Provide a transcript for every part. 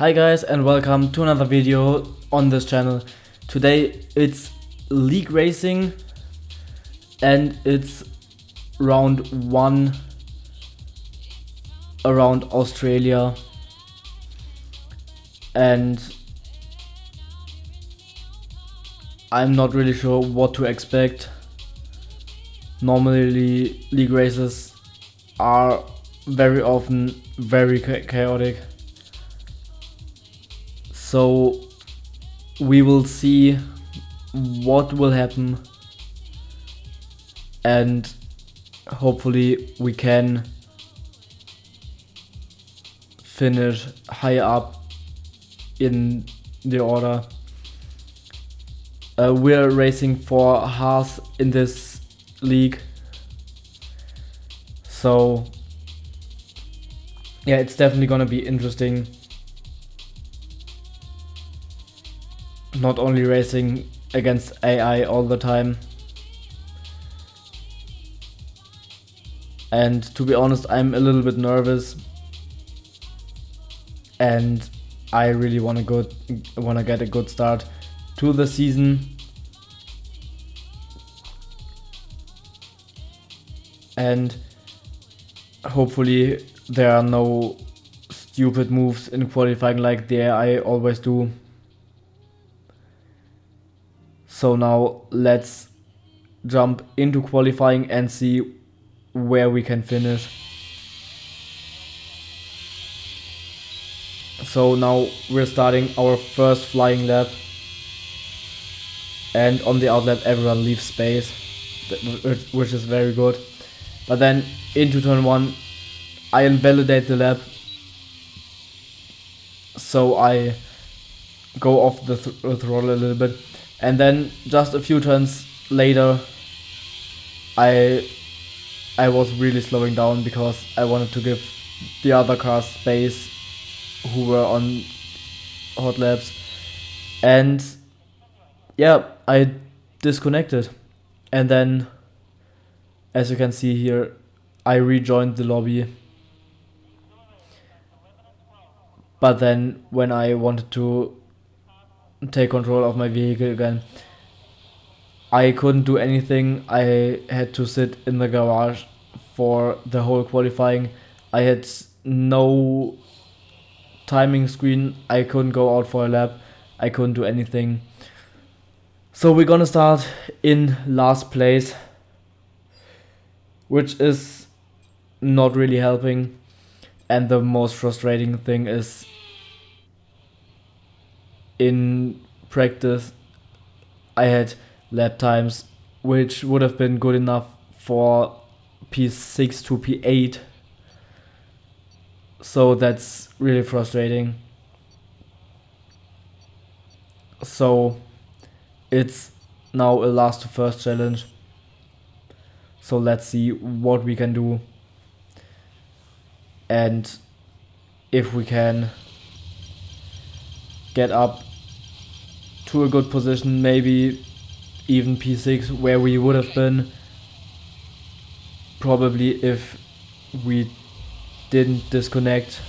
Hi guys and welcome to another video on this channel. Today it's league racing and it's round 1 around Australia, and I'm not really sure what to expect. Normally league races are very often very chaotic. So we will see what will happen, and hopefully we can finish high up in the order. We're racing for Haas in this league, so yeah, it's definitely gonna be interesting. Not only racing against AI all the time. And to be honest, I'm a little bit nervous, and I really want to get a good start to the season. And hopefully there are no stupid moves in qualifying like the AI always do. So now let's jump into qualifying and see where we can finish. So now we're starting our first flying lap, and on the outlap everyone leaves space, which is very good. But then into turn 1 I invalidate the lap, so I go off the throttle a little bit, and then just a few turns later I was really slowing down because I wanted to give the other cars space who were on hot laps, and yeah, I disconnected. And then, as you can see here, I rejoined the lobby. But then when I wanted to take control of my vehicle again, I couldn't do anything. I had to sit in the garage for the whole qualifying. I had no timing screen. I couldn't go out for a lap. I couldn't do anything. So we're gonna start in last place, which is not really helping. And the most frustrating thing is, in practice I had lap times which would have been good enough for P6 to P8. So that's really frustrating. So it's now a last to first challenge. So let's see what we can do, and if we can get up to a good position, maybe even P6, where we would have been probably if we didn't disconnect.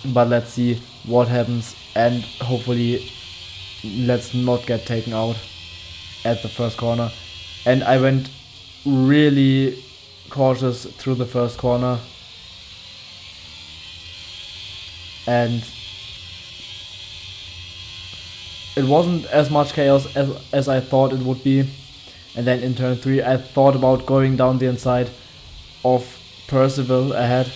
But let's see what happens, and hopefully let's not get taken out at the first corner. And I went really cautious through the first corner, and it wasn't as much chaos as I thought it would be. And then in turn 3 I thought about going down the inside of Percival ahead,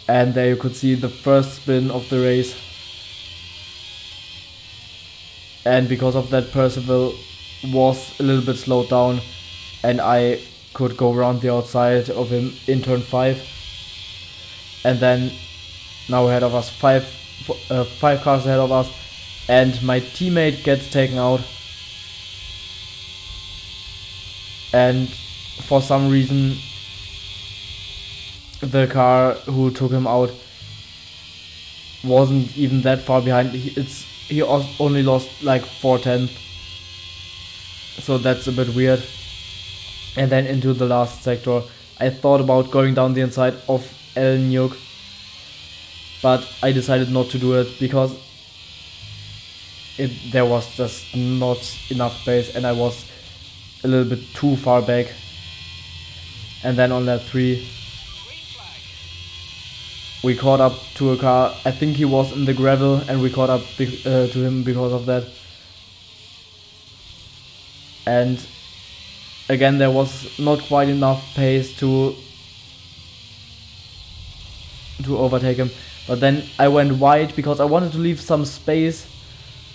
and there you could see the first spin of the race. And because of that, Percival was a little bit slowed down, and I could go around the outside of him in turn 5. And then now ahead of us, five cars ahead of us, and my teammate gets taken out. And for some reason the car who took him out wasn't even that far behind. He only lost like 4/10, so that's a bit weird. And then into the last sector I thought about going down the inside of El Nuke, but I decided not to do it because there was just not enough space and I was a little bit too far back. And then on lap 3 we caught up to a car. I think he was in the gravel and we caught up to him because of that. And again, there was not quite enough pace to overtake him. But then I went wide because I wanted to leave some space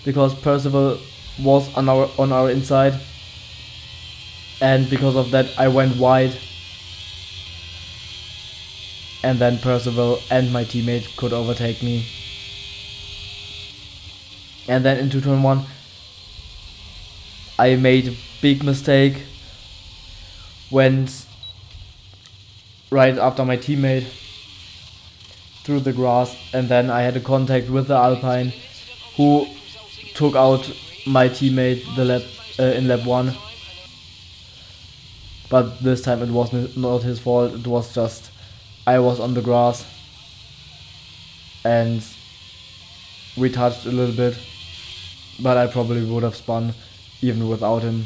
because Percival was on our inside. And because of that I went wide. And then Percival and my teammate could overtake me. And then into turn 1 I made a big mistake. Went right after my teammate through the grass, and then I had a contact with the Alpine who took out my teammate in lap 1. But this time it was not his fault, it was just I was on the grass and we touched a little bit, but I probably would have spun even without him.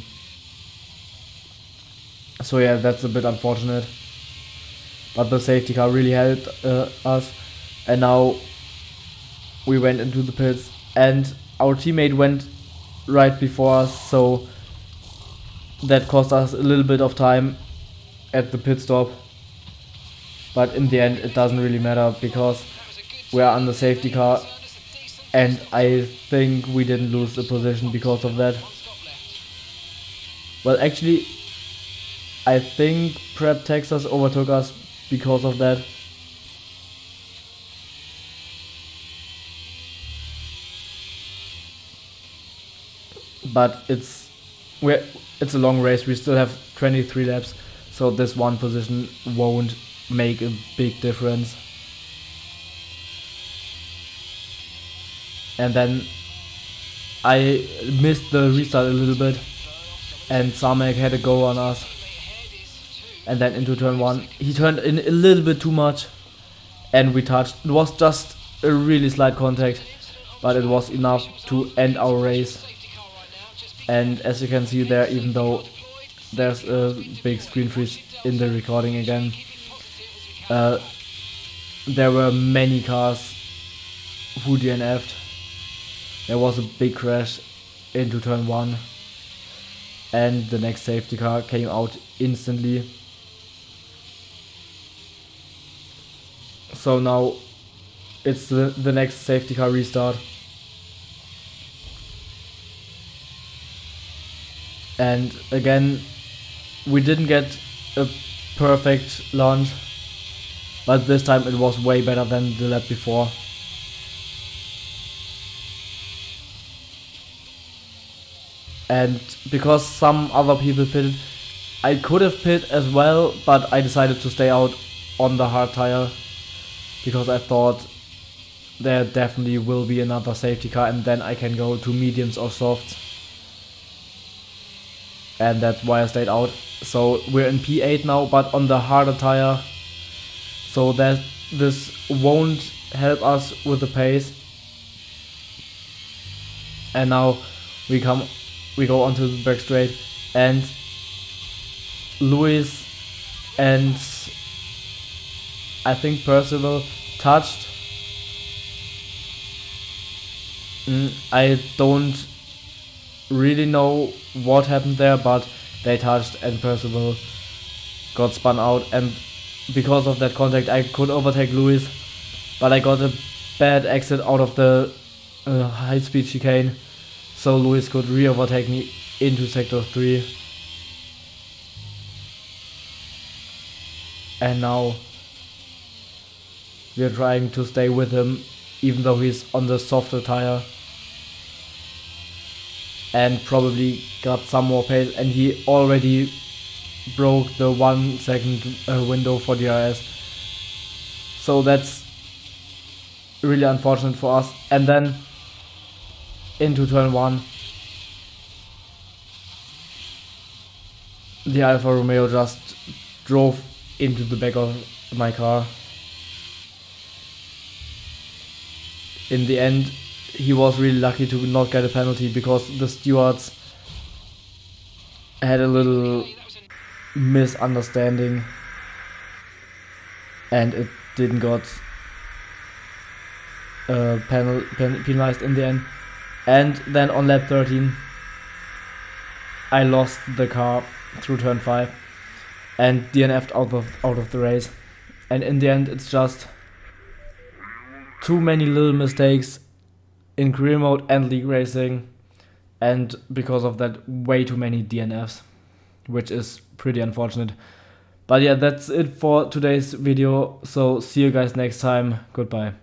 So yeah, that's a bit unfortunate, but the safety car really helped us. And now we went into the pits and our teammate went right before us, so that cost us a little bit of time at the pit stop. But in the end it doesn't really matter because we are on the safety car and I think we didn't lose the position because of that. Well, actually I think Prep Texas overtook us because of that. But it's a long race, we still have 23 laps, so this one position won't make a big difference. And then I missed the restart a little bit and Samek had a go on us. And then into turn 1 he turned in a little bit too much and we touched. It was just a really slight contact, but it was enough to end our race. And as you can see there, even though there's a big screen freeze in the recording again, there were many cars who DNF'd. There was a big crash into turn 1 and the next safety car came out instantly. So now it's the next safety car restart. And again, we didn't get a perfect launch, but this time it was way better than the lap before. And because some other people pitted, I could have pitted as well, but I decided to stay out on the hard tire because I thought there definitely will be another safety car and then I can go to mediums or softs. And that's why I stayed out. So we're in P8 now, but on the harder tire, so that this won't help us with the pace. And now we go onto the back straight and Lewis and I think Percival touched. I don't really know what happened there, but they touched and Percival got spun out, and because of that contact I could overtake Lewis, but I got a bad exit out of the high speed chicane, so Lewis could re-overtake me into sector 3. And now we are trying to stay with him even though he's on the softer tire and probably got some more pace, and he already broke the 1 second window for DRS, so that's really unfortunate for us. And then into turn 1 the Alfa Romeo just drove into the back of my car. In the end, he was really lucky to not get a penalty because the stewards had a little misunderstanding and it didn't got penalized in the end. And then on lap 13 I lost the car through turn 5 and DNF'd out of the race. And in the end it's just too many little mistakes in career mode and league racing, and because of that way too many DNFs, which is pretty unfortunate. But yeah, that's it for today's video, so see you guys next time. Goodbye.